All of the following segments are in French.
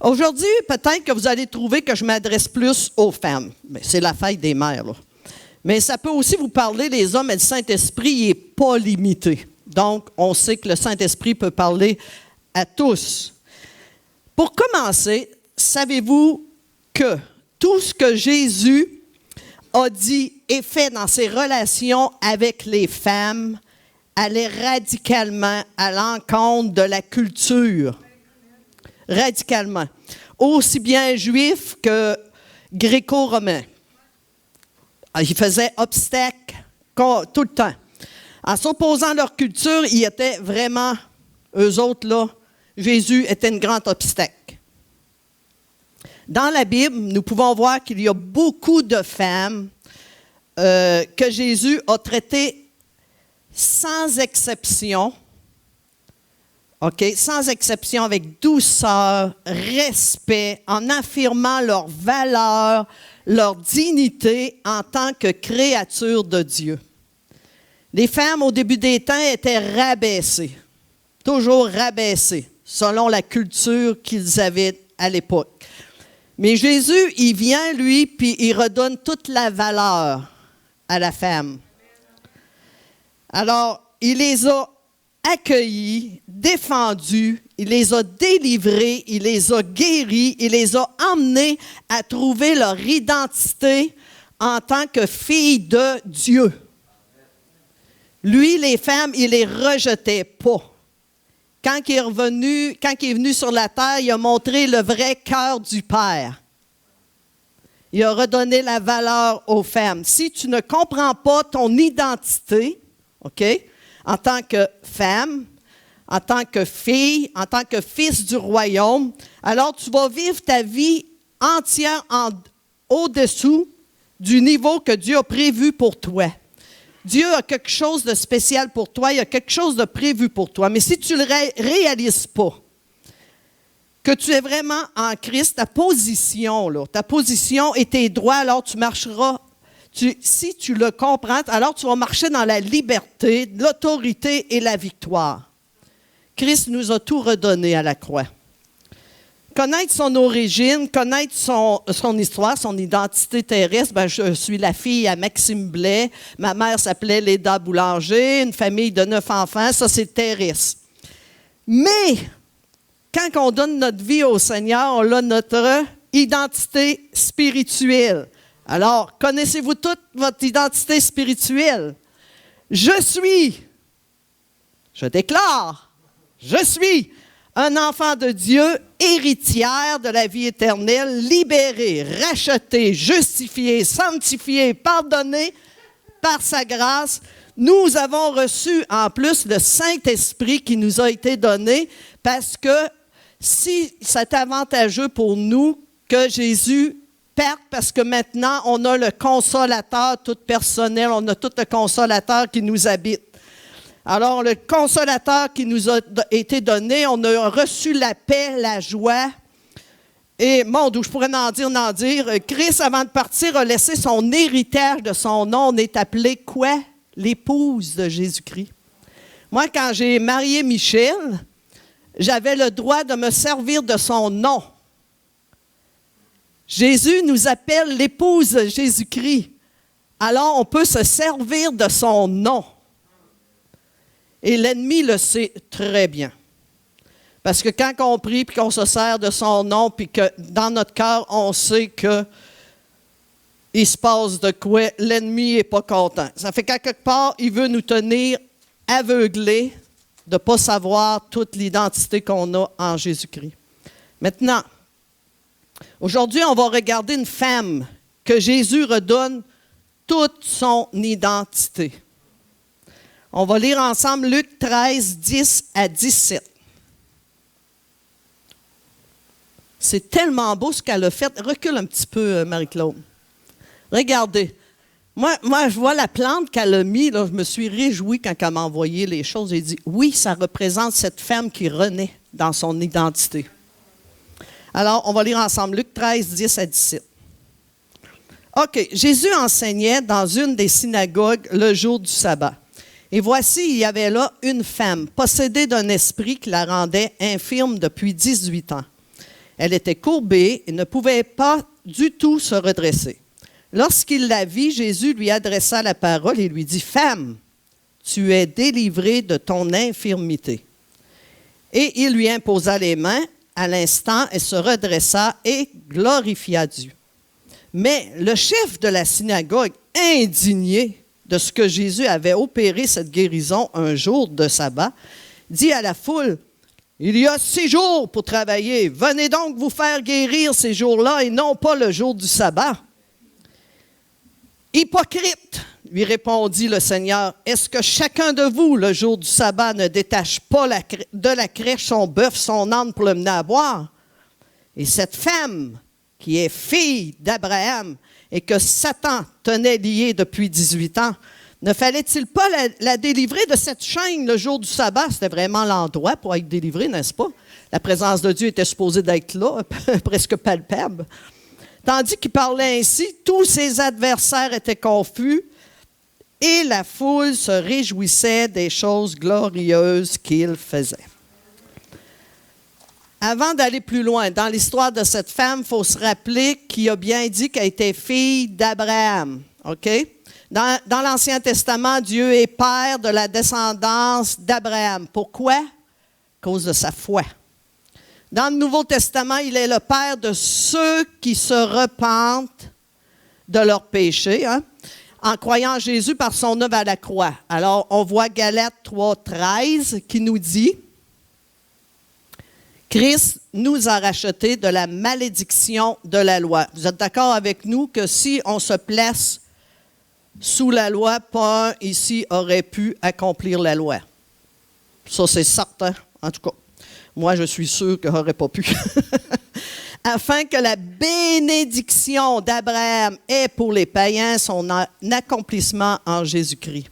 Aujourd'hui, peut-être que vous allez trouver que je m'adresse plus aux femmes. Mais c'est la fête des mères, là. Mais ça peut aussi vous parler des hommes, et le Saint-Esprit n'est pas limité. Donc, on sait que le Saint-Esprit peut parler à tous. Pour commencer, savez-vous que tout ce que Jésus a dit et fait dans ses relations avec les femmes allait radicalement à l'encontre de la culture. Radicalement. Aussi bien juif que gréco-romain. Ils faisaient obstacle tout le temps. En s'opposant à leur culture, ils étaient vraiment, eux autres, là, Jésus était un grand obstacle. Dans la Bible, nous pouvons voir qu'il y a beaucoup de femmes que Jésus a traitées sans exception, sans exception, avec douceur, respect, en affirmant leur valeur, leur dignité en tant que créatures de Dieu. Les femmes, au début des temps, étaient rabaissées, toujours rabaissées, selon la culture qu'ils avaient à l'époque. Mais Jésus, il vient, lui, puis il redonne toute la valeur à la femme. Alors, il les a accueillis, défendus, il les a délivrés, il les a guéris, il les a emmenés à trouver leur identité en tant que filles de Dieu. Lui, les femmes, il les rejetait pas. Quand il est venu sur la terre, il a montré le vrai cœur du Père. Il a redonné la valeur aux femmes. Si tu ne comprends pas ton identité, en tant que femme, en tant que fille, en tant que fils du royaume, alors tu vas vivre ta vie entière au-dessous du niveau que Dieu a prévu pour toi. Dieu a quelque chose de spécial pour toi, il y a quelque chose de prévu pour toi. Mais si tu ne le réalises pas, que tu es vraiment en Christ, ta position et tes droits, alors tu marcheras. Si tu le comprends, alors tu vas marcher dans la liberté, l'autorité et la victoire. Christ nous a tout redonné à la croix. Connaître son origine, connaître son histoire, son identité terrestre, je suis la fille à Maxime Blais, ma mère s'appelait Léda Boulanger, une famille de 9 enfants, ça c'est terrestre. Mais, quand on donne notre vie au Seigneur, on a notre identité spirituelle. Alors, connaissez-vous toute votre identité spirituelle? Je déclare, je suis un enfant de Dieu, héritière de la vie éternelle, libéré, racheté, justifié, sanctifié, pardonné par sa grâce. Nous avons reçu en plus le Saint-Esprit qui nous a été donné parce que si c'est avantageux pour nous que Jésus parte, parce que maintenant on a le consolateur tout personnel, on a tout le consolateur qui nous habite. Alors, le consolateur qui nous a été donné, on a reçu la paix, la joie. Et, mon Dieu, je pourrais en dire. Christ, avant de partir, a laissé son héritage de son nom. On est appelé quoi? L'épouse de Jésus-Christ. Moi, quand j'ai marié Michel, j'avais le droit de me servir de son nom. Jésus nous appelle l'épouse de Jésus-Christ. Alors, on peut se servir de son nom. Et l'ennemi le sait très bien. Parce que quand on prie et qu'on se sert de son nom, puis que dans notre cœur, on sait qu'il se passe de quoi, l'ennemi n'est pas content. Ça fait qu'à quelque part, il veut nous tenir aveuglés de ne pas savoir toute l'identité qu'on a en Jésus-Christ. Maintenant, aujourd'hui, on va regarder une femme que Jésus redonne toute son identité. On va lire ensemble Luc 13, 10 à 17. C'est tellement beau ce qu'elle a fait. Recule un petit peu, Marie-Claude. Regardez. Moi, je vois la plante qu'elle a mise. Je me suis réjouie quand elle m'a envoyé les choses. J'ai dit, oui, ça représente cette femme qui renaît dans son identité. Alors, on va lire ensemble Luc 13, 10 à 17. OK. Jésus enseignait dans une des synagogues le jour du sabbat. Et voici, il y avait là une femme, possédée d'un esprit qui la rendait infirme depuis 18 ans. Elle était courbée et ne pouvait pas du tout se redresser. Lorsqu'il la vit, Jésus lui adressa la parole et lui dit, « Femme, tu es délivrée de ton infirmité. » Et il lui imposa les mains. À l'instant, elle se redressa et glorifia Dieu. Mais le chef de la synagogue, indigné de ce que Jésus avait opéré cette guérison un jour de sabbat, dit à la foule, « Il y a 6 jours pour travailler. Venez donc vous faire guérir ces jours-là et non pas le jour du sabbat. » « Hypocrite, lui répondit le Seigneur, est-ce que chacun de vous, le jour du sabbat, ne détache pas de la crèche son bœuf, son âne pour le mener à boire? Et cette femme, qui est fille d'Abraham et que Satan tenait liée depuis 18 ans, ne fallait-il pas la délivrer de cette chaîne le jour du sabbat? » C'était vraiment l'endroit pour être délivré, n'est-ce pas? La présence de Dieu était supposée d'être là, presque palpable. Tandis qu'il parlait ainsi, tous ses adversaires étaient confus et la foule se réjouissait des choses glorieuses qu'il faisait. Avant d'aller plus loin, dans l'histoire de cette femme, il faut se rappeler qu'il a bien dit qu'elle était fille d'Abraham. OK? Dans l'Ancien Testament, Dieu est père de la descendance d'Abraham. Pourquoi? À cause de sa foi. Dans le Nouveau Testament, il est le père de ceux qui se repentent de leurs péchés, en croyant en Jésus par son œuvre à la croix. Alors, on voit Galates 3,13 qui nous dit « Christ nous a rachetés de la malédiction de la loi. » Vous êtes d'accord avec nous que si on se place sous la loi, pas un ici aurait pu accomplir la loi. Ça, c'est certain, en tout cas. Moi, je suis sûr qu'il n'aurait pas pu. Afin que la bénédiction d'Abraham ait pour les païens son accomplissement en Jésus-Christ.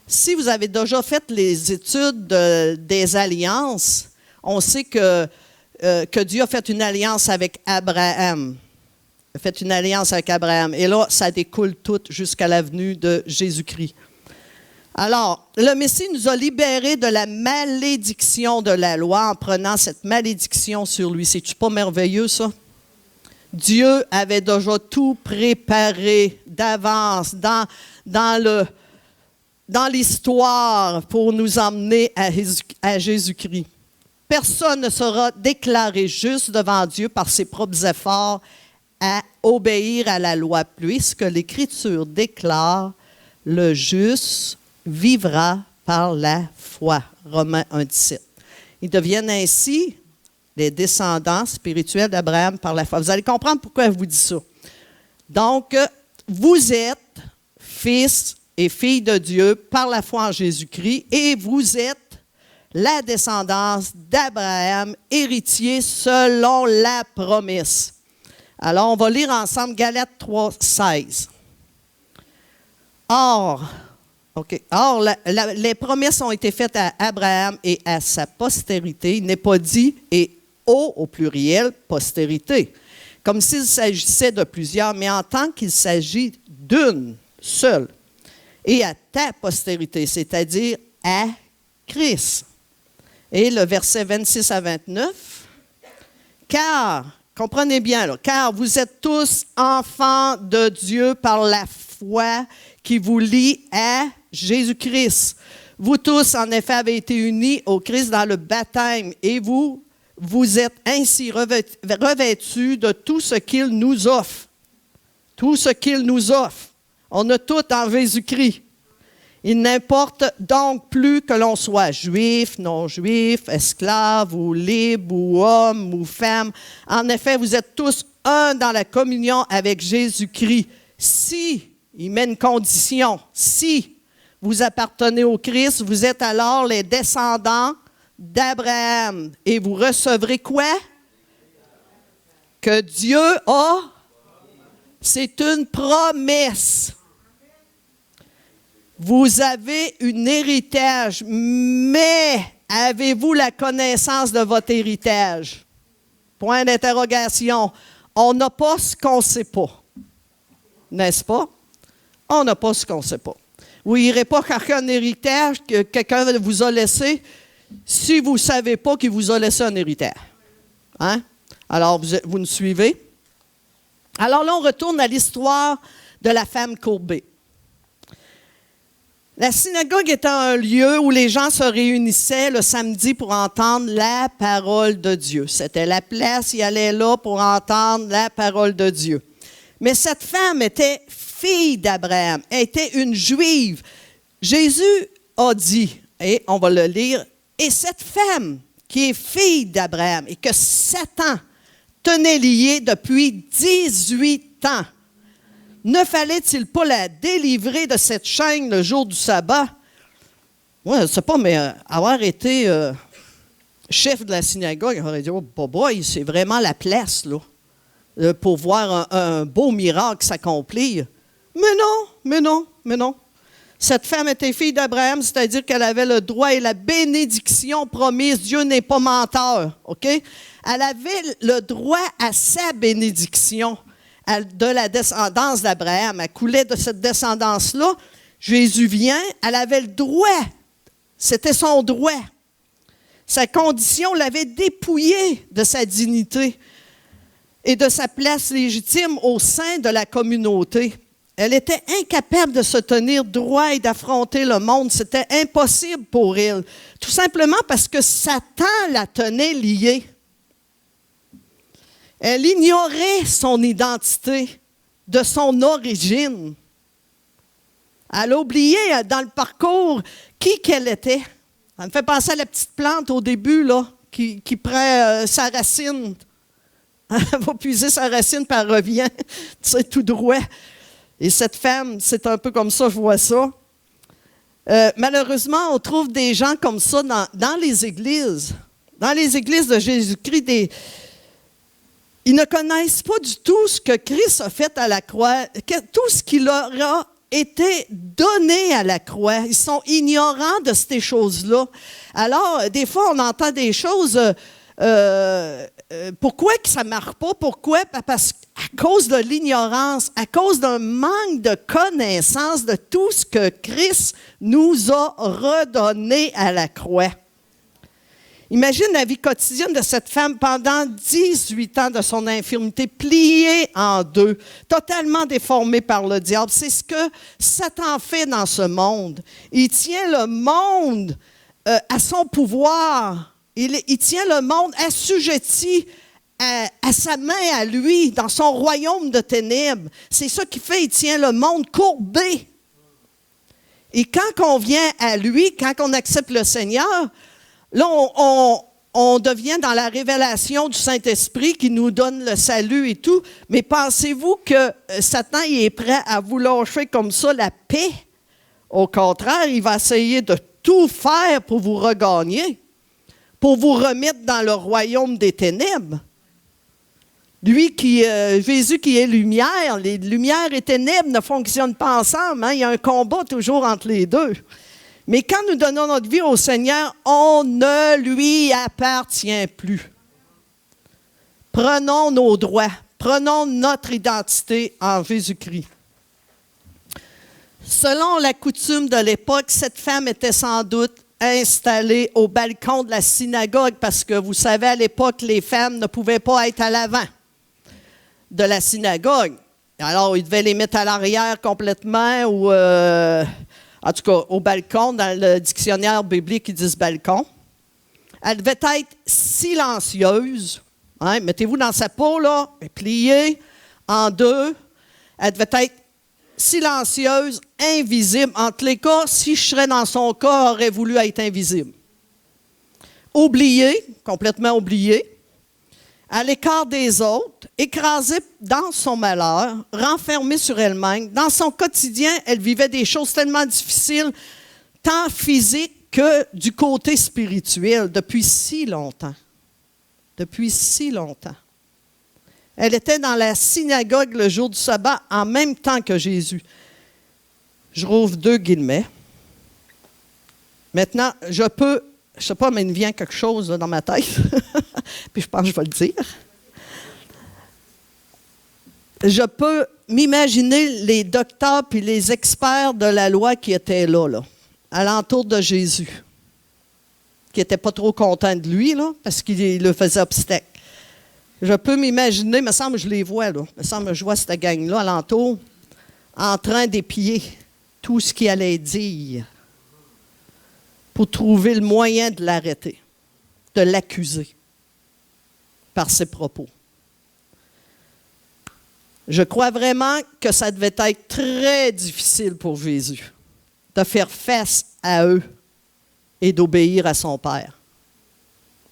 Si vous avez déjà fait les études des alliances, on sait que Dieu a fait une alliance avec Abraham. Il a fait une alliance avec Abraham. Et là, ça découle tout jusqu'à la venue de Jésus-Christ. Alors, le Messie nous a libérés de la malédiction de la loi en prenant cette malédiction sur lui. C'est-tu pas merveilleux, ça? Dieu avait déjà tout préparé d'avance dans l'histoire pour nous emmener à Jésus-Christ. Personne ne sera déclaré juste devant Dieu par ses propres efforts à obéir à la loi, puisque l'Écriture déclare « le juste vivra par la foi ». Romains 1,17. Ils deviennent ainsi les descendants spirituels d'Abraham par la foi. Vous allez comprendre pourquoi je vous dis ça. Donc, vous êtes fils et filles de Dieu par la foi en Jésus-Christ et vous êtes la descendance d'Abraham, héritier selon la promesse. Alors, on va lire ensemble Galates 3,16. Or, les promesses ont été faites à Abraham et à sa postérité. Il n'est pas dit « et au pluriel, postérité », comme s'il s'agissait de plusieurs, mais en tant qu'il s'agit d'une seule. Et à ta postérité, c'est-à-dire à Christ. Et le verset 26 à 29, « Car, comprenez bien, là, car vous êtes tous enfants de Dieu par la foi qui vous lie à Jésus-Christ. Vous tous, en effet, avez été unis au Christ dans le baptême et vous êtes ainsi revêtus de tout ce qu'il nous offre. Tout ce qu'il nous offre. On a tout en Jésus-Christ. Il n'importe donc plus que l'on soit juif, non-juif, esclave ou libre ou homme ou femme. En effet, vous êtes tous un dans la communion avec Jésus-Christ. Si, il met une condition, si vous appartenez au Christ, vous êtes alors les descendants d'Abraham. Et vous recevrez quoi? Que Dieu a. C'est une promesse. Vous avez un héritage, mais avez-vous la connaissance de votre héritage? Point d'interrogation. On n'a pas ce qu'on ne sait pas. N'est-ce pas? On n'a pas ce qu'on ne sait pas. Vous n'irez pas chercher un héritage que quelqu'un vous a laissé si vous ne savez pas qu'il vous a laissé un héritage. Hein? Alors, vous nous suivez? Alors là, on retourne à l'histoire de la femme courbée. La synagogue étant un lieu où les gens se réunissaient le samedi pour entendre la parole de Dieu. C'était la place, ils allaient là pour entendre la parole de Dieu. Mais cette femme était fille d'Abraham, elle était une juive. Jésus a dit, et on va le lire, « Et cette femme qui est fille d'Abraham et que Satan tenait liée depuis 18 ans, ne fallait-il pas la délivrer de cette chaîne le jour du sabbat? » Moi, je ne sais pas, mais avoir été chef de la synagogue, il aurait dit, « Oh, boy, c'est vraiment la place, là, pour voir un beau miracle s'accomplir. » Mais non. Cette femme était fille d'Abraham, c'est-à-dire qu'elle avait le droit et la bénédiction promise. Dieu n'est pas menteur, OK? Elle avait le droit à sa bénédiction de la descendance d'Abraham. Elle coulait de cette descendance-là. Jésus vient, elle avait le droit. C'était son droit. Sa condition l'avait dépouillée de sa dignité et de sa place légitime au sein de la communauté. Elle était incapable de se tenir droit et d'affronter le monde. C'était impossible pour elle. Tout simplement parce que Satan la tenait liée. Elle ignorait son identité, de son origine. Elle a oublié dans le parcours qui qu'elle était. Ça me fait penser à la petite plante au début, là, qui prend sa racine. Elle va puiser sa racine, puis elle revient, tout droit. Et cette femme, c'est un peu comme ça, je vois ça. Malheureusement, on trouve des gens comme ça dans les églises. Dans les églises de Jésus-Christ, ils ne connaissent pas du tout ce que Christ a fait à la croix, tout ce qui leur a été donné à la croix. Ils sont ignorants de ces choses-là. Alors, des fois, on entend des choses... pourquoi que ça ne marche pas? Pourquoi? Parce qu'à cause de l'ignorance, à cause d'un manque de connaissance de tout ce que Christ nous a redonné à la croix. Imagine la vie quotidienne de cette femme pendant 18 ans de son infirmité, pliée en deux, totalement déformée par le diable. C'est ce que Satan fait dans ce monde. Il tient le monde à son pouvoir. Il tient le monde assujetti à sa main, à lui, dans son royaume de ténèbres. C'est ça qu'il fait, il tient le monde courbé. Et quand on vient à lui, quand on accepte le Seigneur, là, on devient dans la révélation du Saint-Esprit qui nous donne le salut et tout. Mais pensez-vous que Satan il est prêt à vous lâcher comme ça la paix? Au contraire, il va essayer de tout faire pour vous regagner, pour vous remettre dans le royaume des ténèbres. Lui Jésus qui est lumière, les lumières et ténèbres ne fonctionnent pas ensemble. Hein? Il y a un combat toujours entre les deux. Mais quand nous donnons notre vie au Seigneur, on ne lui appartient plus. Prenons nos droits, prenons notre identité en Jésus-Christ. Selon la coutume de l'époque, cette femme était sans doute installée au balcon de la synagogue parce que, vous savez, à l'époque, les femmes ne pouvaient pas être à l'avant de la synagogue. Alors, ils devaient les mettre à l'arrière complètement ou, en tout cas, au balcon. Dans le dictionnaire biblique, ils disent balcon. Elle devait être silencieuse. Hein? Mettez-vous dans sa peau, là, pliée en deux. Elle devait être silencieuse, invisible. Entre les cas, si je serais dans son cas, aurait voulu être invisible. Oubliée, complètement oubliée, à l'écart des autres, écrasée dans son malheur, renfermée sur elle-même. Dans son quotidien, elle vivait des choses tellement difficiles, tant physiques que du côté spirituel, depuis si longtemps. Depuis si longtemps. Elle était dans la synagogue le jour du sabbat en même temps que Jésus. Je rouvre 2 guillemets. Maintenant, je ne sais pas, mais il me vient quelque chose là, dans ma tête. Puis je pense que je vais le dire. Je peux m'imaginer les docteurs puis les experts de la loi qui étaient là, alentour de Jésus, qui n'étaient pas trop contents de lui, là, parce qu'il le faisait obstacle. Je peux m'imaginer, me semble que je les vois, là. Me semble que je vois cette gang-là alentour en train d'épier tout ce qu'il allait dire pour trouver le moyen de l'arrêter, de l'accuser par ses propos. Je crois vraiment que ça devait être très difficile pour Jésus de faire face à eux et d'obéir à son Père.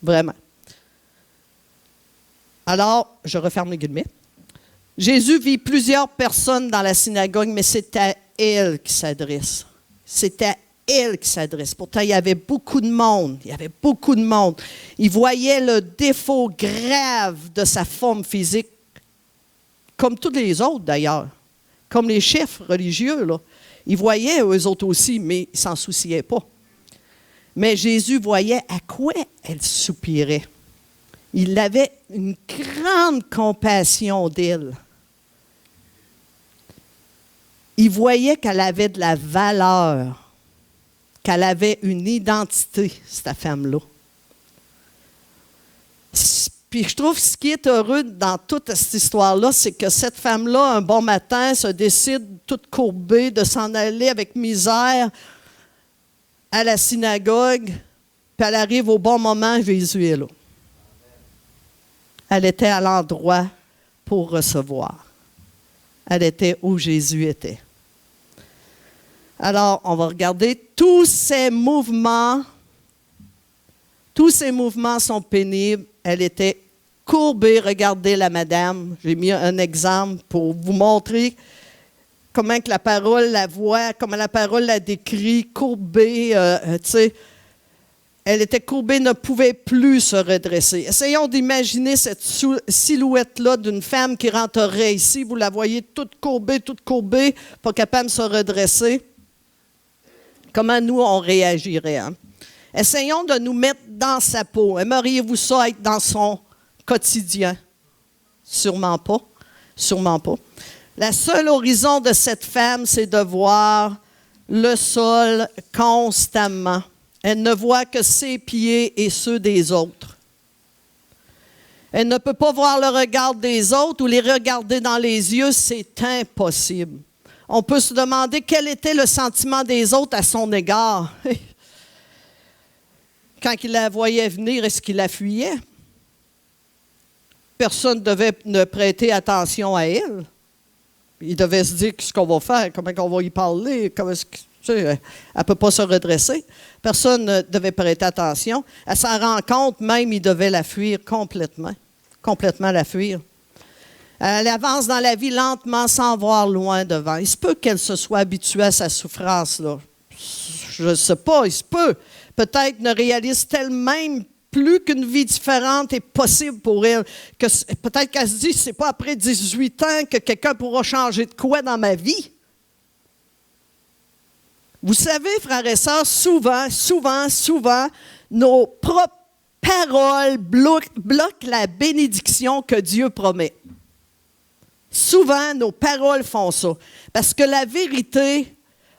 Vraiment. Alors, je referme les guillemets. Jésus vit plusieurs personnes dans la synagogue, mais c'est à elle qu'il s'adresse. C'est à elle qui s'adresse. Pourtant, il y avait beaucoup de monde. Il y avait beaucoup de monde. Il voyait le défaut grave de sa forme physique, comme tous les autres d'ailleurs, comme les chefs religieux, là. Ils voyaient eux autres aussi, mais ils ne s'en souciaient pas. Mais Jésus voyait à quoi elle soupirait. Il avait une grande compassion d'elle. Il voyait qu'elle avait de la valeur, qu'elle avait une identité, cette femme-là. Puis je trouve ce qui est heureux dans toute cette histoire-là, c'est que cette femme-là, un bon matin, se décide, toute courbée, de s'en aller avec misère à la synagogue, puis elle arrive au bon moment, Jésus est là. Elle était à l'endroit pour recevoir. Elle était où Jésus était. Alors, on va regarder tous ces mouvements. Tous ces mouvements sont pénibles. Elle était courbée. Regardez la madame. J'ai mis un exemple pour vous montrer comment que la parole la voit, comment la parole la décrit, courbée, tu sais. Elle était courbée, ne pouvait plus se redresser. Essayons d'imaginer cette silhouette-là d'une femme qui rentrerait ici. Vous la voyez toute courbée, pas capable de se redresser. Comment nous, on réagirait? Hein? Essayons de nous mettre dans sa peau. Aimeriez-vous ça être dans son quotidien? Sûrement pas. Sûrement pas. La seule horizon de cette femme, c'est de voir le sol constamment. Elle ne voit que ses pieds et ceux des autres. Elle ne peut pas voir le regard des autres ou les regarder dans les yeux, c'est impossible. On peut se demander quel était le sentiment des autres à son égard. Quand il la voyait venir, est-ce qu'il la fuyait? Personne ne devait ne prêter attention à elle. Il devait se dire ce qu'on va faire, comment on va y parler, comment est-ce que... Elle ne peut pas se redresser. Personne ne devait prêter attention. Elle s'en rend compte, même, il devait la fuir complètement. Complètement la fuir. Elle avance dans la vie lentement, sans voir loin devant. Il se peut qu'elle se soit habituée à sa souffrance, là. Je ne sais pas, il se peut. Peut-être ne réalise-t-elle même plus qu'une vie différente est possible pour elle. Peut-être qu'elle se dit, c'est pas après 18 ans que quelqu'un pourra changer de quoi dans ma vie. Vous savez, frères et sœurs, souvent, nos propres paroles bloquent la bénédiction que Dieu promet. Souvent, nos paroles font ça. Parce que la vérité,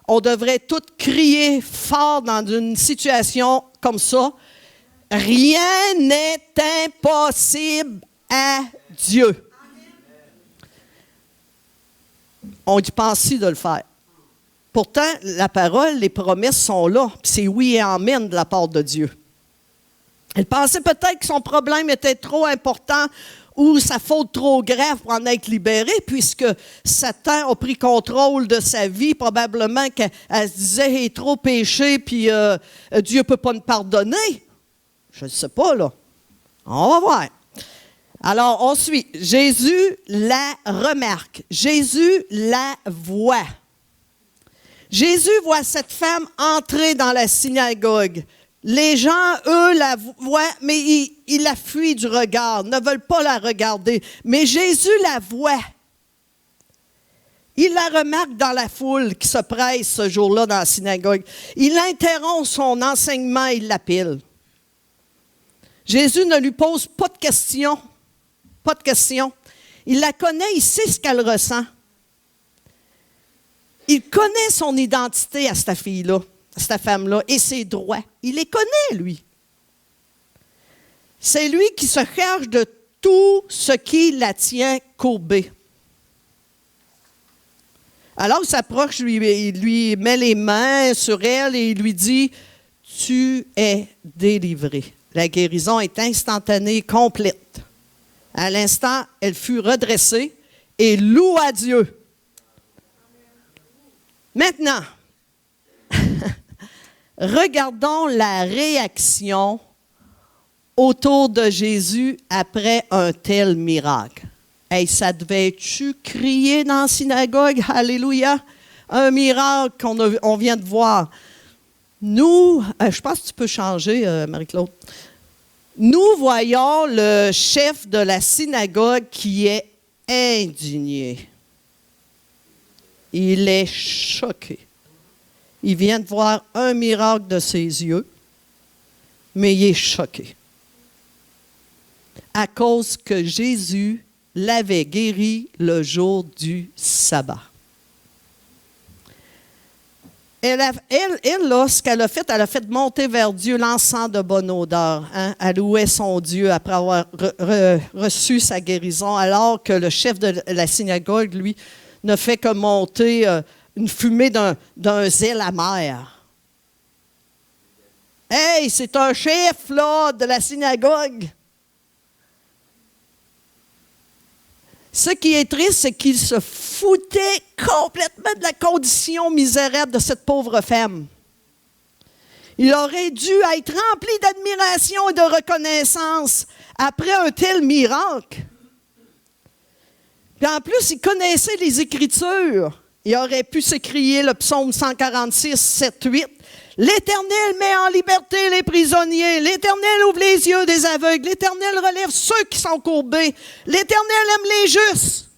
on devrait toutes crier fort dans une situation comme ça. Rien n'est impossible à Dieu. On y pense si de le faire. Pourtant, la parole, les promesses sont là. C'est oui et amen de la part de Dieu. Elle pensait peut-être que son problème était trop important ou sa faute trop grave pour en être libérée, puisque Satan a pris contrôle de sa vie. Probablement qu'elle se disait, il est trop péché, puis Dieu ne peut pas me pardonner. Je ne sais pas, là. On va voir. Alors, on suit. Jésus la remarque. Jésus la voit. Jésus voit cette femme entrer dans la synagogue. Les gens, eux, la voient, mais ils la fuient du regard, ne veulent pas la regarder. Mais Jésus la voit. Il la remarque dans la foule qui se presse ce jour-là dans la synagogue. Il interrompt son enseignement, il l'appelle. Jésus ne lui pose pas de questions. Pas de questions. Il la connaît, il sait ce qu'elle ressent. Il connaît son identité à cette fille-là, à cette femme-là, et ses droits. Il les connaît, lui. C'est lui qui se charge de tout ce qui la tient courbée. Alors il s'approche, il lui met les mains sur elle et il lui dit, « Tu es délivrée. » La guérison est instantanée, complète. À l'instant, elle fut redressée et loua Dieu. Maintenant, regardons la réaction autour de Jésus après un tel miracle. Hey, ça devait-tu crier dans la synagogue? Alléluia! Un miracle qu'on vient de voir. Nous, je pense que tu peux changer, Marie-Claude. Nous voyons le chef de la synagogue qui est indigné. Il est choqué. Il vient de voir un miracle de ses yeux, mais il est choqué. À cause que Jésus l'avait guéri le jour du sabbat. Elle, là, ce qu'elle a fait monter vers Dieu l'encens de bonne odeur. Hein? Elle louait son Dieu après avoir reçu sa guérison, alors que le chef de la synagogue, lui, ne fait que monter une fumée d'un zèle amer. Hey, c'est un chef, là, de la synagogue. Ce qui est triste, c'est qu'il se foutait complètement de la condition misérable de cette pauvre femme. Il aurait dû être rempli d'admiration et de reconnaissance après un tel miracle. Puis en plus, il connaissait les Écritures. Il aurait pu s'écrier le psaume 146, 7, 8. L'Éternel met en liberté les prisonniers. L'Éternel ouvre les yeux des aveugles. L'Éternel relève ceux qui sont courbés. L'Éternel aime les justes.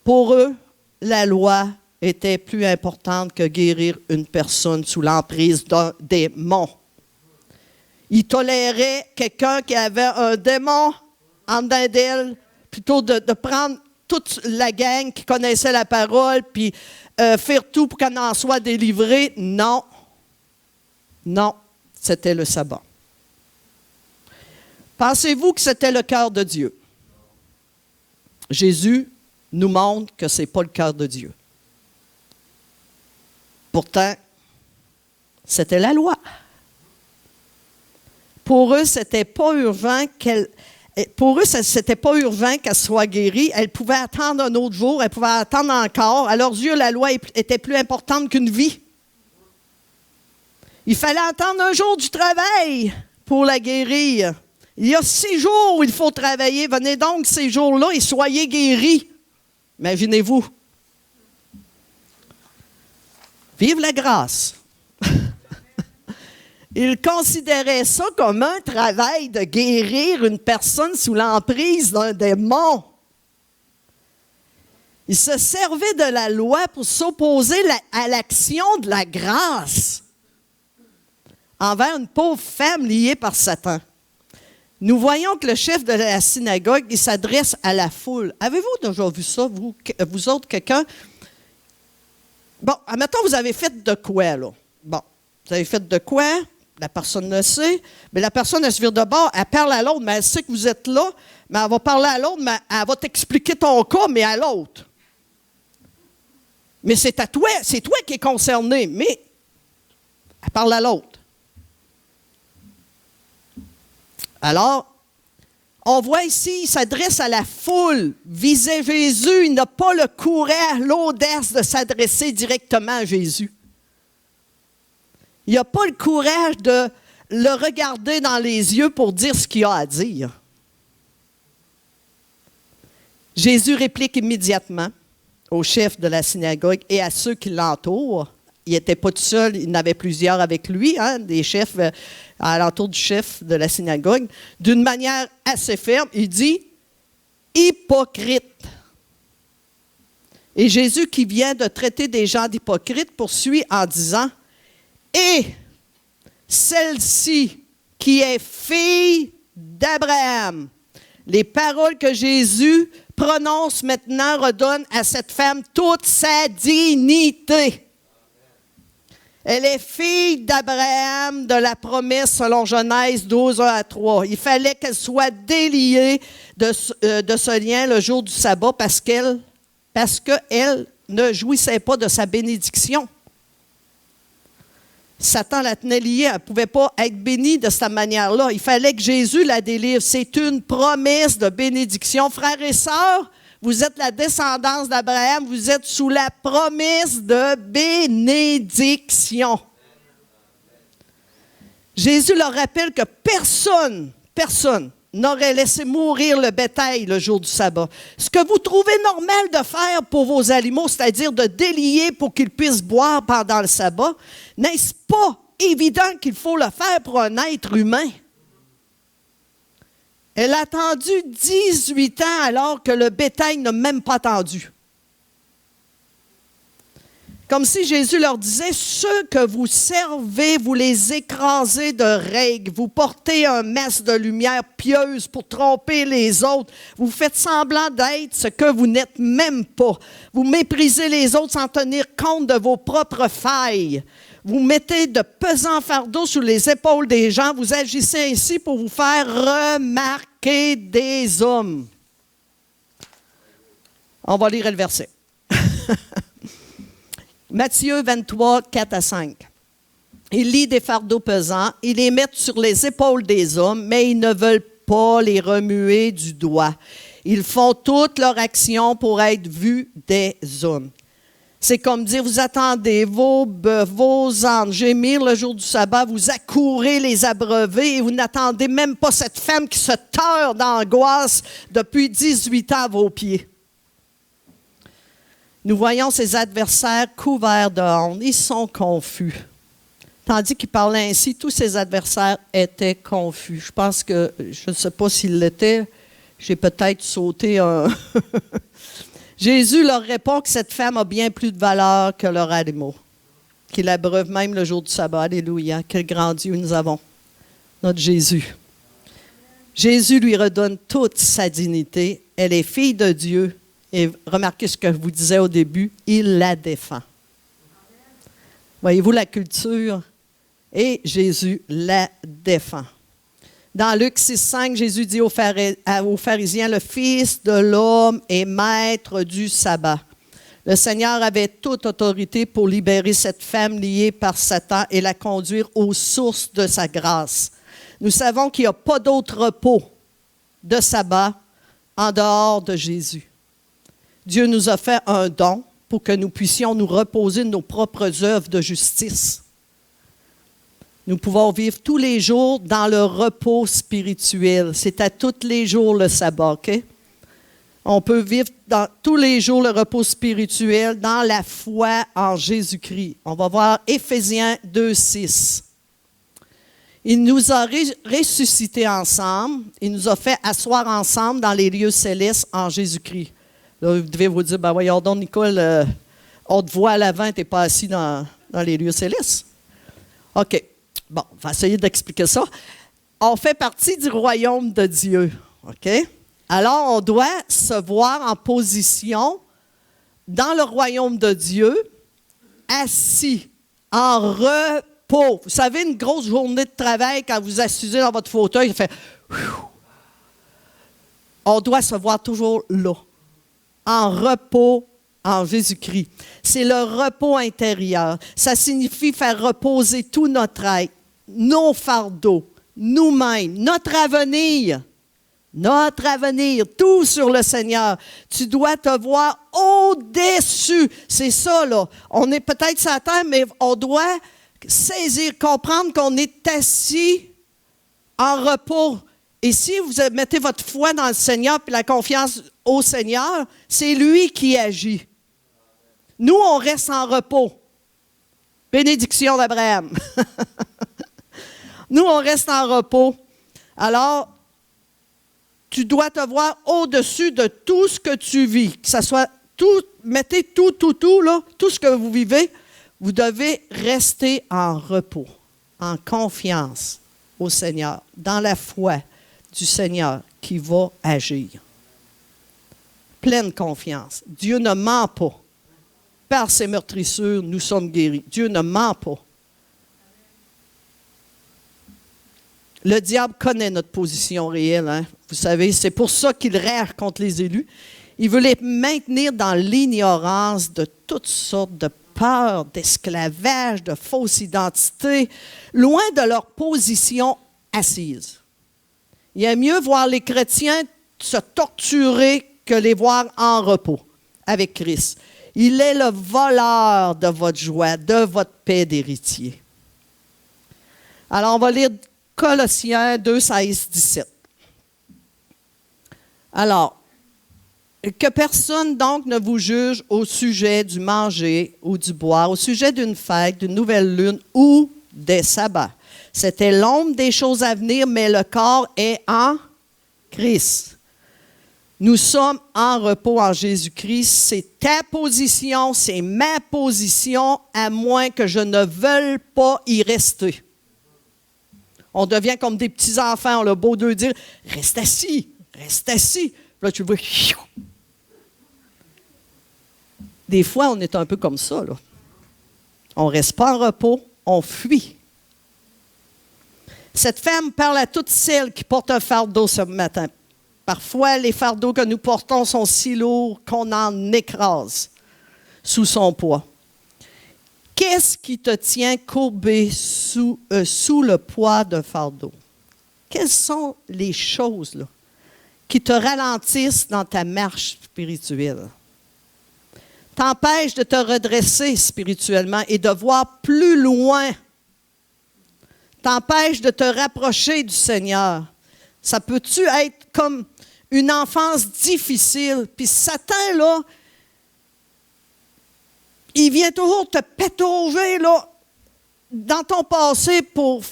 Pour eux, la loi était plus importante que guérir une personne sous l'emprise d'un démon. Ils toléraient quelqu'un qui avait un démon en dedans d'elle, plutôt de prendre toute la gang qui connaissait la parole, puis faire tout pour qu'elle en soit délivrée. Non. Non, c'était le sabbat. Pensez-vous que c'était le cœur de Dieu? Jésus nous montre que ce n'est pas le cœur de Dieu. Pourtant, c'était la loi. Pour eux, c'était pas urgent qu'elle soit guérie. Elle pouvait attendre un autre jour, elle pouvait attendre encore. À leurs yeux, la loi était plus importante qu'une vie. Il fallait attendre un jour du travail pour la guérir. Il y a 6 jours où il faut travailler. Venez donc ces jours-là et soyez guéris. Imaginez-vous. Vive la grâce. Il considérait ça comme un travail de guérir une personne sous l'emprise d'un démon. Il se servait de la loi pour s'opposer à l'action de la grâce envers une pauvre femme liée par Satan. Nous voyons que le chef de la synagogue, il s'adresse à la foule. Avez-vous déjà vu ça, vous autres, quelqu'un? Bon, admettons, vous avez fait de quoi, là? Bon, vous avez fait de quoi? La personne le sait, mais la personne, elle se vire de bord, elle parle à l'autre, mais elle sait que vous êtes là, mais elle va parler à l'autre, mais elle va t'expliquer ton cas, mais à l'autre. Mais c'est toi qui es concerné, mais elle parle à l'autre. Alors, on voit ici, il s'adresse à la foule, visait Jésus, il n'a pas le courage, l'audace de s'adresser directement à Jésus. Il n'a pas le courage de le regarder dans les yeux pour dire ce qu'il a à dire. Jésus réplique immédiatement au chef de la synagogue et à ceux qui l'entourent. Il n'était pas tout seul, il y en avait plusieurs avec lui, des chefs à l'entour du chef de la synagogue. D'une manière assez ferme, il dit « hypocrite ». Et Jésus, qui vient de traiter des gens d'hypocrites, poursuit en disant « Et celle-ci qui est fille d'Abraham ». Les paroles que Jésus prononce maintenant redonnent à cette femme toute sa dignité. Elle est fille d'Abraham, de la promesse selon Genèse 12, 1 à 3. Il fallait qu'elle soit déliée de ce lien le jour du sabbat parce qu'elle ne jouissait pas de sa bénédiction. Satan la tenait liée, elle ne pouvait pas être bénie de cette manière-là. Il fallait que Jésus la délivre. C'est une promesse de bénédiction. Frères et sœurs, vous êtes la descendance d'Abraham, vous êtes sous la promesse de bénédiction. Jésus leur rappelle que personne n'aurait laissé mourir le bétail le jour du sabbat. Ce que vous trouvez normal de faire pour vos animaux, c'est-à-dire de délier pour qu'ils puissent boire pendant le sabbat, n'est-ce pas évident qu'il faut le faire pour un être humain? Elle a attendu 18 ans alors que le bétail n'a même pas attendu. Comme si Jésus leur disait, ceux que vous servez, vous les écrasez de règles, vous portez un masque de lumière pieuse pour tromper les autres, vous faites semblant d'être ce que vous n'êtes même pas. Vous méprisez les autres sans tenir compte de vos propres failles. Vous mettez de pesants fardeaux sur les épaules des gens. Vous agissez ainsi pour vous faire remarquer des hommes. On va lire le verset. Matthieu 23, 4 à 5. Ils lient des fardeaux pesants, ils les mettent sur les épaules des hommes, mais ils ne veulent pas les remuer du doigt. Ils font toute leur action pour être vus des hommes. C'est comme dire, vous attendez vos bœufs, vos ânes, gémir le jour du sabbat, vous accourez les abreuver et vous n'attendez même pas cette femme qui se teurt d'angoisse depuis 18 ans à vos pieds. Nous voyons ces adversaires couverts de honte. Ils sont confus. Tandis qu'il parlait ainsi, tous ses adversaires étaient confus. Je pense que, je ne sais pas s'ils l'étaient, j'ai peut-être sauté un... Jésus leur répond que cette femme a bien plus de valeur que leurs animaux, qu'il abreuve même le jour du sabbat. Alléluia, quel grand Dieu nous avons, notre Jésus. Jésus lui redonne toute sa dignité. Elle est fille de Dieu. Et remarquez ce que je vous disais au début, il la défend. Voyez-vous la culture? Et Jésus la défend. Dans Luc 6,5, Jésus dit aux pharisiens, « Le Fils de l'homme est maître du sabbat. » Le Seigneur avait toute autorité pour libérer cette femme liée par Satan et la conduire aux sources de sa grâce. Nous savons qu'il n'y a pas d'autre repos de sabbat en dehors de Jésus. Dieu nous a fait un don pour que nous puissions nous reposer de nos propres œuvres de justice. Nous pouvons vivre tous les jours dans le repos spirituel. C'est à tous les jours le sabbat, OK? On peut vivre dans tous les jours le repos spirituel dans la foi en Jésus-Christ. On va voir Éphésiens 2,6. Il nous a ressuscités ensemble. Il nous a fait asseoir ensemble dans les lieux célestes en Jésus-Christ. Là, vous devez vous dire, ben voyons donc, Nicole, on te voit à l'avant, tu n'es pas assis dans les lieux célestes. OK. Bon, on va essayer d'expliquer ça. On fait partie du royaume de Dieu. OK? Alors, on doit se voir en position dans le royaume de Dieu, assis, en repos. Vous savez, une grosse journée de travail, quand vous assisez dans votre fauteuil, ça fait... On doit se voir toujours là, en repos en Jésus-Christ. C'est le repos intérieur. Ça signifie faire reposer tout notre être, nos fardeaux, nous-mêmes, notre avenir, tout sur le Seigneur. Tu dois te voir au-dessus. C'est ça, là. On est peut-être sur la terre, mais on doit saisir, comprendre qu'on est assis en repos. Et si vous mettez votre foi dans le Seigneur et la confiance au Seigneur, c'est lui qui agit. Nous, on reste en repos. Bénédiction d'Abraham. Nous, on reste en repos. Alors, tu dois te voir au-dessus de tout ce que tu vis. Que ça soit tout, mettez tout, là, tout ce que vous vivez. Vous devez rester en repos, en confiance au Seigneur, dans la foi du Seigneur qui va agir. Pleine confiance. Dieu ne ment pas. Par ses meurtrissures, nous sommes guéris. Dieu ne ment pas. Le diable connaît notre position réelle. Hein? Vous savez, c'est pour ça qu'il rère contre les élus. Il veut les maintenir dans l'ignorance de toutes sortes de peurs, d'esclavage, de fausses identités, loin de leur position assise. Il est mieux voir les chrétiens se torturer que les voir en repos avec Christ. Il est le voleur de votre joie, de votre paix d'héritier. Alors, on va lire Colossiens 2, 16, 17. Alors, que personne donc ne vous juge au sujet du manger ou du boire, au sujet d'une fête, d'une nouvelle lune ou des sabbats. C'était l'ombre des choses à venir, mais le corps est en Christ. Nous sommes en repos en Jésus-Christ. C'est ta position, c'est ma position, à moins que je ne veuille pas y rester. On devient comme des petits-enfants, on a beau de dire « Reste assis, reste assis ». Là, tu vois, des fois, on est un peu comme ça, là. On ne reste pas en repos, on fuit. Cette femme parle à toutes celles qui portent un fardeau ce matin. Parfois, les fardeaux que nous portons sont si lourds qu'on en écrase sous son poids. Qu'est-ce qui te tient courbé sous le poids d'un fardeau? Quelles sont les choses là, qui te ralentissent dans ta marche spirituelle? T'empêchent de te redresser spirituellement et de voir plus loin. T'empêchent de te rapprocher du Seigneur. Ça peut-tu être comme une enfance difficile? Puis Satan, là, il vient toujours te pétauger là, dans ton passé pour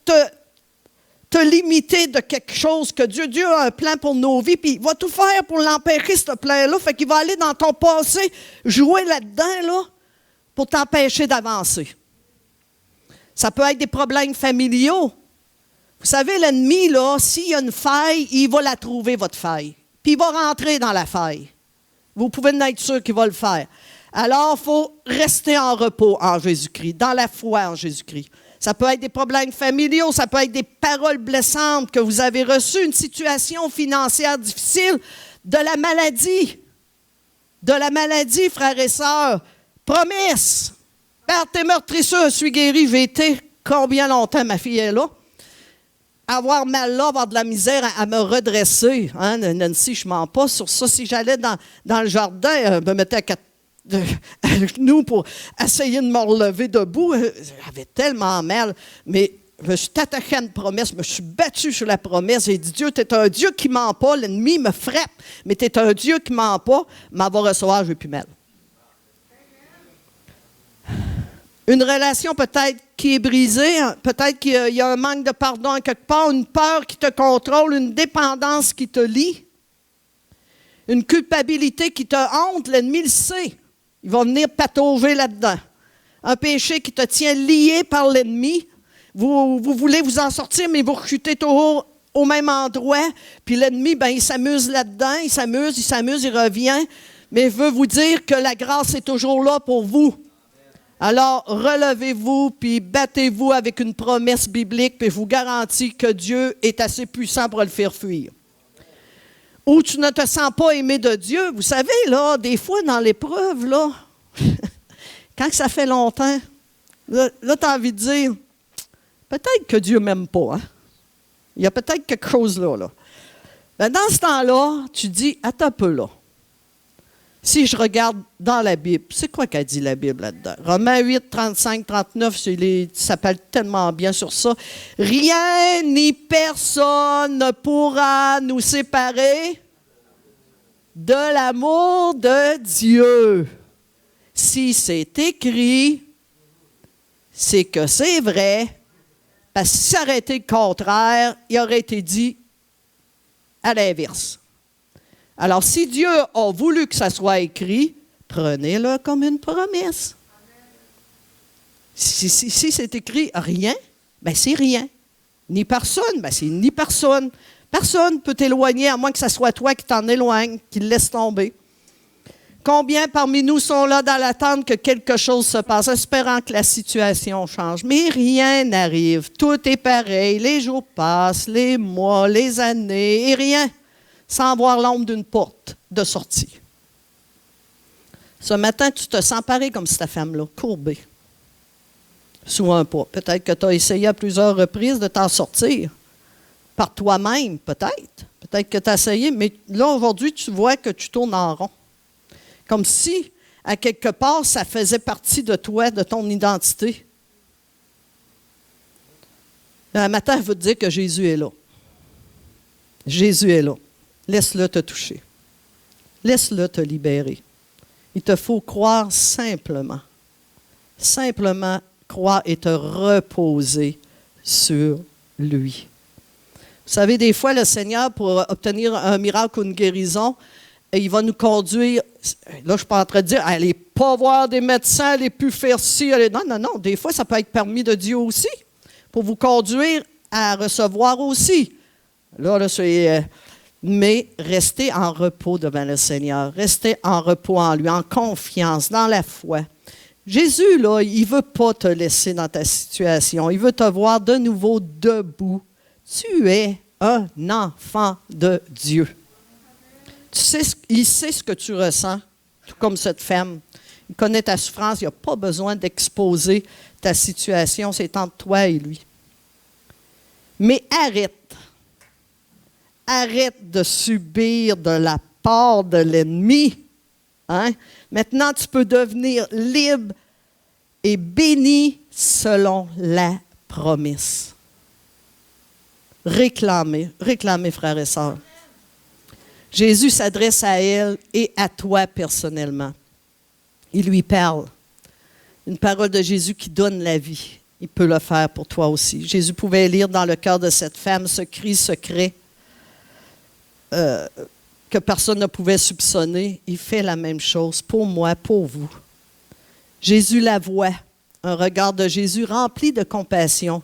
te limiter de quelque chose que Dieu a un plan pour nos vies, puis il va tout faire pour l'empêcher, ce plan-là. Fait qu'il va aller dans ton passé, jouer là-dedans, là, pour t'empêcher d'avancer. Ça peut être des problèmes familiaux. Vous savez, l'ennemi, là, s'il y a une faille, il va la trouver, votre faille. Puis il va rentrer dans la faille. Vous pouvez en être sûr qu'il va le faire. Alors, il faut rester en repos en Jésus-Christ, dans la foi en Jésus-Christ. Ça peut être des problèmes familiaux, ça peut être des paroles blessantes que vous avez reçues, une situation financière difficile, de la maladie. De la maladie, frères et sœurs. Promesse. Par tes meurtrissures, je suis guéri. J'ai été combien longtemps, ma fille est là? Avoir mal là, avoir de la misère à me redresser. Hein, Nancy, je ne mens pas sur ça. Si j'allais dans le jardin, me mettais à genoux pour essayer de me relever debout, j'avais tellement mal. Mais je me suis attaché à une promesse, je me suis battu sur la promesse. J'ai dit, Dieu, tu es un Dieu qui ne ment pas. L'ennemi me frappe, mais tu es un Dieu qui ne ment pas. Mais va recevoir, je n'ai plus mal. Une relation peut-être qui est brisée, peut-être qu'il y a un manque de pardon à quelque part, une peur qui te contrôle, une dépendance qui te lie, une culpabilité qui te hante, l'ennemi le sait. Il va venir patauger là-dedans. Un péché qui te tient lié par l'ennemi. Vous voulez vous en sortir, mais vous recutez toujours au même endroit. Puis l'ennemi, il s'amuse là-dedans, il s'amuse, il revient. Mais je veux vous dire que la grâce est toujours là pour vous. Alors, relevez-vous, puis battez-vous avec une promesse biblique, puis je vous garantis que Dieu est assez puissant pour le faire fuir. Ou tu ne te sens pas aimé de Dieu. Vous savez, là, des fois, dans l'épreuve, là, quand ça fait longtemps, là tu as envie de dire, peut-être que Dieu ne m'aime pas. Hein? Il y a peut-être quelque chose là. Ben, dans ce temps-là, tu dis, attends un peu là. Si je regarde dans la Bible, c'est quoi qu'a dit la Bible là-dedans? Romains 8, 35, 39, ça parle tellement bien sur ça. Rien ni personne ne pourra nous séparer de l'amour de Dieu. Si c'est écrit, c'est que c'est vrai, parce que si ça aurait été le contraire, il aurait été dit à l'inverse. Alors, si Dieu a voulu que ça soit écrit, prenez-le comme une promesse. Si c'est écrit rien, bien c'est rien. Ni personne, bien c'est ni personne. Personne ne peut t'éloigner, à moins que ce soit toi qui t'en éloigne, qui le laisse tomber. Combien parmi nous sont là dans l'attente que quelque chose se passe, espérant que la situation change? Mais rien n'arrive. Tout est pareil. Les jours passent, les mois, les années, et rien, sans voir l'ombre d'une porte de sortie. Ce matin, tu te sens pareil comme cette femme-là, courbée, sous un poids. Peut-être que tu as essayé à plusieurs reprises de t'en sortir, par toi-même, peut-être. Peut-être que tu as essayé, mais là, aujourd'hui, tu vois que tu tournes en rond. Comme si, à quelque part, ça faisait partie de toi, de ton identité. Un matin, je veux te dire que Jésus est là. Jésus est là. Laisse-le te toucher. Laisse-le te libérer. Il te faut croire simplement. Simplement croire et te reposer sur lui. Vous savez, des fois, le Seigneur, pour obtenir un miracle ou une guérison, il va nous conduire. Là, je ne suis pas en train de dire, allez pas voir des médecins, allez plus faire ci. Non. Des fois, ça peut être permis de Dieu aussi, pour vous conduire à recevoir aussi. Là c'est. Mais restez en repos devant le Seigneur. Restez en repos en lui, en confiance, dans la foi. Jésus, là, il ne veut pas te laisser dans ta situation. Il veut te voir de nouveau debout. Tu es un enfant de Dieu. Il sait ce que tu ressens, tout comme cette femme. Il connaît ta souffrance. Il n'a pas besoin d'exposer ta situation. C'est entre toi et lui. Mais arrête. Arrête de subir de la part de l'ennemi. Hein? Maintenant, tu peux devenir libre et béni selon la promesse. Réclamez, frères et sœurs. Jésus s'adresse à elle et à toi personnellement. Il lui parle. Une parole de Jésus qui donne la vie. Il peut le faire pour toi aussi. Jésus pouvait lire dans le cœur de cette femme ce cri secret que personne ne pouvait soupçonner. Il fait la même chose pour moi, pour vous. Jésus la voit. Un regard de Jésus rempli de compassion.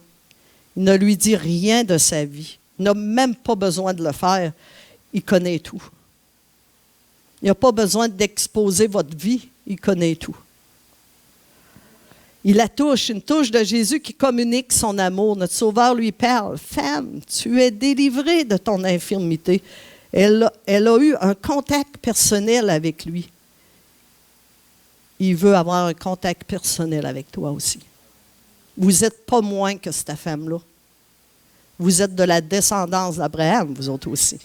Il ne lui dit rien de sa vie. Il n'a même pas besoin de le faire. Il connaît tout. Il n'a pas besoin d'exposer votre vie. Il connaît tout. Il la touche, une touche de Jésus qui communique son amour. Notre Sauveur lui parle. « Femme, tu es délivrée de ton infirmité. » Elle a eu un contact personnel avec lui. Il veut avoir un contact personnel avec toi aussi. Vous n'êtes pas moins que cette femme-là. Vous êtes de la descendance d'Abraham, vous autres aussi.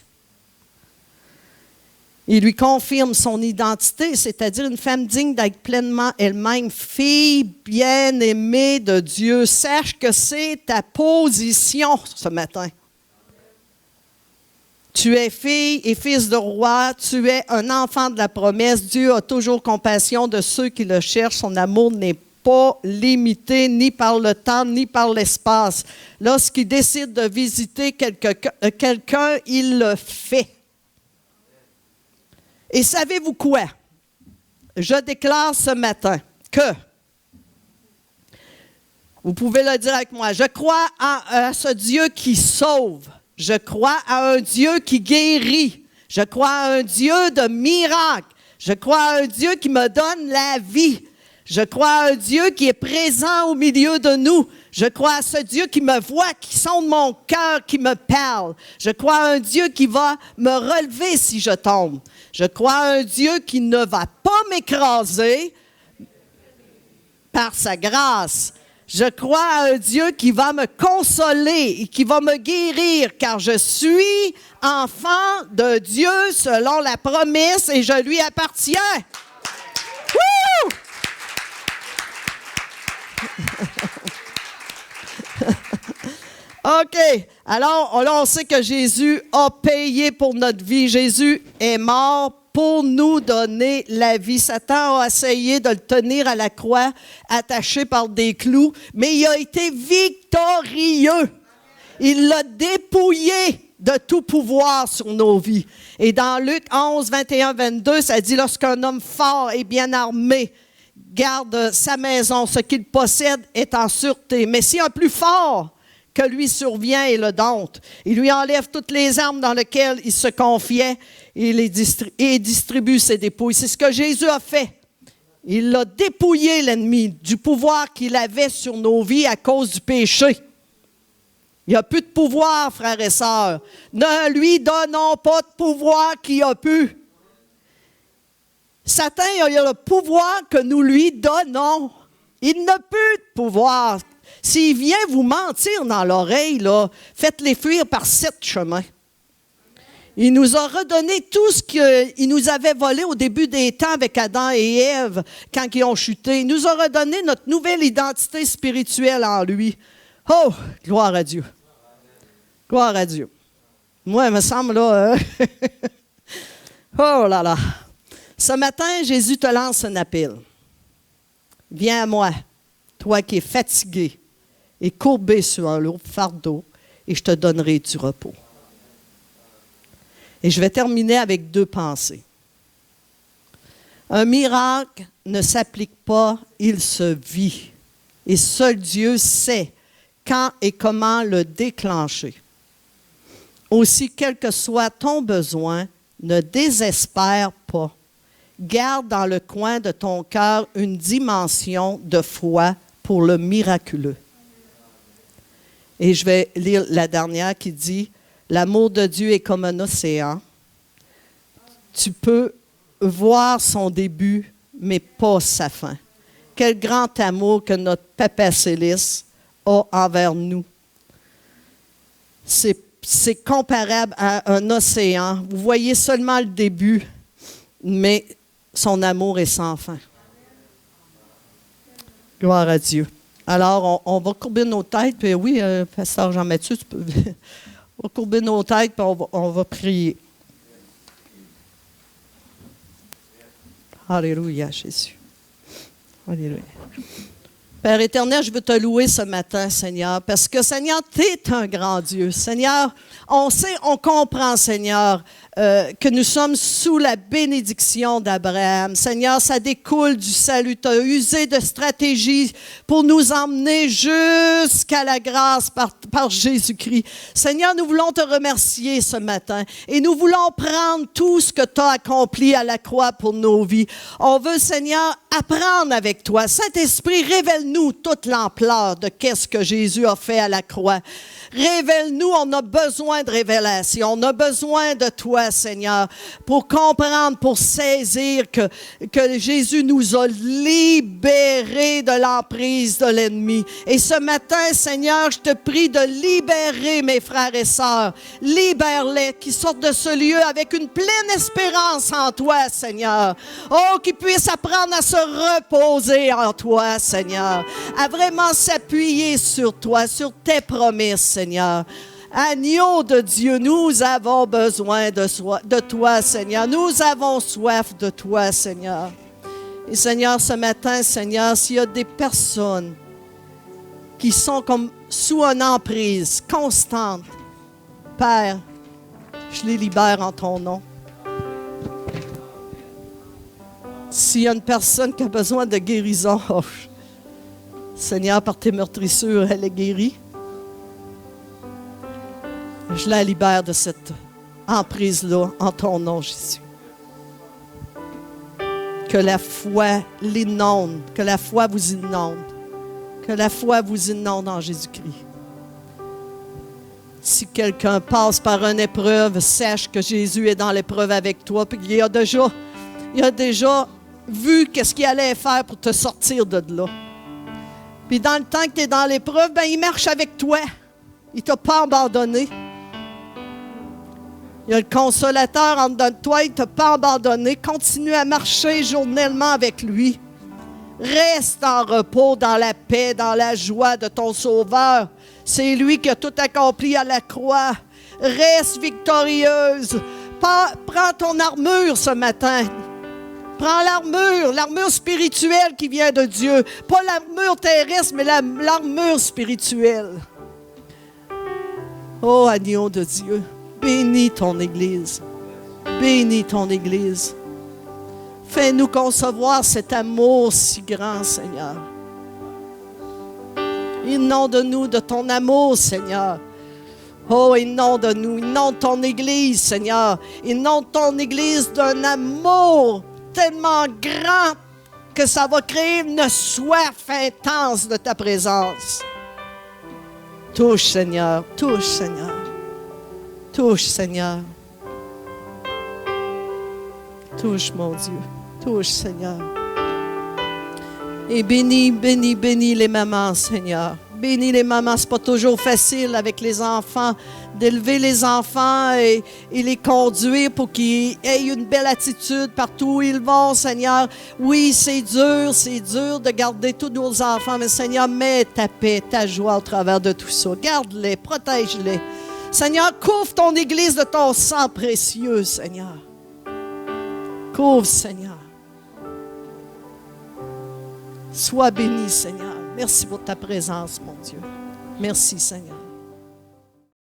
Il lui confirme son identité, c'est-à-dire une femme digne d'être pleinement elle-même, fille bien-aimée de Dieu. Sache que c'est ta position ce matin. Tu es fille et fils de roi, tu es un enfant de la promesse. Dieu a toujours compassion de ceux qui le cherchent. Son amour n'est pas limité ni par le temps ni par l'espace. Lorsqu'il décide de visiter quelqu'un, il le fait. Et savez-vous quoi? Je déclare ce matin que, vous pouvez le dire avec moi, je crois à ce Dieu qui sauve. Je crois à un Dieu qui guérit. Je crois à un Dieu de miracles. Je crois à un Dieu qui me donne la vie. Je crois à un Dieu qui est présent au milieu de nous. Je crois à ce Dieu qui me voit, qui sonde mon cœur, qui me parle. Je crois à un Dieu qui va me relever si je tombe. Je crois à un Dieu qui ne va pas m'écraser par sa grâce. Je crois à un Dieu qui va me consoler et qui va me guérir, car je suis enfant de Dieu selon la promesse et je lui appartiens. Wouh! OK. Alors, là, on sait que Jésus a payé pour notre vie. Jésus est mort pour nous donner la vie. Satan a essayé de le tenir à la croix, attaché par des clous, mais il a été victorieux. Il l'a dépouillé de tout pouvoir sur nos vies. Et dans Luc 11, 21, 22, ça dit « Lorsqu'un homme fort et bien armé garde sa maison, ce qu'il possède est en sûreté. Mais si un plus fort que lui survient et le dompte. Il lui enlève toutes les armes dans lesquelles il se confiait et distribue ses dépouilles. C'est ce que Jésus a fait. Il a dépouillé l'ennemi du pouvoir qu'il avait sur nos vies à cause du péché. Il n'y a plus de pouvoir, frères et sœurs. Ne lui donnons pas de pouvoir qu'il a pu. Satan, il a le pouvoir que nous lui donnons. Il n'a plus de pouvoir. S'il vient vous mentir dans l'oreille, là, faites-les fuir par 7 chemins. Il nous a redonné tout ce qu'il nous avait volé au début des temps avec Adam et Ève quand ils ont chuté. Il nous a redonné notre nouvelle identité spirituelle en lui. Oh, gloire à Dieu. Gloire à Dieu. Moi, il me semble, là... oh là là. Ce matin, Jésus te lance un appel. Viens à moi, toi qui es fatigué et courbé sur un lourd fardeau, et je te donnerai du repos. Et je vais terminer avec 2 pensées. Un miracle ne s'applique pas, il se vit. Et seul Dieu sait quand et comment le déclencher. Aussi, quel que soit ton besoin, ne désespère pas. Garde dans le coin de ton cœur une dimension de foi pour le miraculeux. Et je vais lire la dernière qui dit, « L'amour de Dieu est comme un océan. Tu peux voir son début, mais pas sa fin. Quel grand amour que notre Papa Céleste a envers nous. C'est comparable à un océan. Vous voyez seulement le début, mais son amour est sans fin. » Gloire à Dieu. Alors, on va courber nos têtes, puis oui, Pasteur Jean-Mathieu, tu peux... on va courber nos têtes, puis on va prier. Alléluia, Jésus. Alléluia. Père éternel, je veux te louer ce matin, Seigneur, parce que, Seigneur, tu es un grand Dieu. Seigneur, on sait, on comprend, Seigneur, que nous sommes sous la bénédiction d'Abraham. Seigneur, ça découle du salut. Tu as usé de stratégie pour nous emmener jusqu'à la grâce par Jésus-Christ. Seigneur, nous voulons te remercier ce matin et nous voulons prendre tout ce que tu as accompli à la croix pour nos vies. On veut, Seigneur, apprendre avec toi. Saint-Esprit, révèle-nous toute l'ampleur de qu'est-ce que Jésus a fait à la croix. Révèle-nous, on a besoin de révélation, on a besoin de toi, Seigneur, pour comprendre, pour saisir que Jésus nous a libérés de l'emprise de l'ennemi. Et ce matin, Seigneur, je te prie de libérer mes frères et sœurs. Libère-les, qui sortent de ce lieu avec une pleine espérance en toi, Seigneur. Oh, qu'ils puissent apprendre à se reposer en toi, Seigneur, à vraiment s'appuyer sur toi, sur tes promesses, Seigneur. Agneau de Dieu, nous avons besoin de toi, Seigneur. Nous avons soif de toi, Seigneur. Et Seigneur, ce matin, Seigneur, s'il y a des personnes qui sont comme sous une emprise constante, Père, je les libère en ton nom. S'il y a une personne qui a besoin de guérison, oh, Seigneur, par tes meurtrissures, elle est guérie. Je la libère de cette emprise-là en ton nom, Jésus. Que la foi l'inonde, que la foi vous inonde, que la foi vous inonde en Jésus-Christ. Si quelqu'un passe par une épreuve, sache que Jésus est dans l'épreuve avec toi, puis il a déjà vu qu'est-ce qu'il allait faire pour te sortir de là. Puis dans le temps que tu es dans l'épreuve, il marche avec toi. Il ne t'a pas abandonné. Il y a le consolateur en dedans de toi, il ne t'a pas abandonné. Continue à marcher journellement avec lui. Reste en repos, dans la paix, dans la joie de ton Sauveur. C'est lui qui a tout accompli à la croix. Reste victorieuse. Prends ton armure ce matin. Prends l'armure spirituelle qui vient de Dieu. Pas l'armure terrestre, mais l'armure spirituelle. Oh, agneau de Dieu. Bénis ton Église. Bénis ton Église. Fais-nous concevoir cet amour si grand, Seigneur. Inonde-nous de ton amour, Seigneur. Oh, inonde-nous, inonde ton Église, Seigneur. Inonde ton Église d'un amour tellement grand que ça va créer une soif intense de ta présence. Touche, Seigneur, touche, Seigneur. Touche, Seigneur. Touche, mon Dieu. Touche, Seigneur. Et bénis, bénis, bénis les mamans, Seigneur. Bénis les mamans. C'est pas toujours facile avec les enfants, d'élever les enfants et les conduire pour qu'ils aient une belle attitude partout où ils vont, Seigneur. Oui, c'est dur de garder tous nos enfants, mais Seigneur, mets ta paix, ta joie au travers de tout ça. Garde-les, protège-les. Seigneur, couvre ton Église de ton sang précieux, Seigneur. Couvre, Seigneur. Sois béni, Seigneur. Merci pour ta présence, mon Dieu. Merci, Seigneur.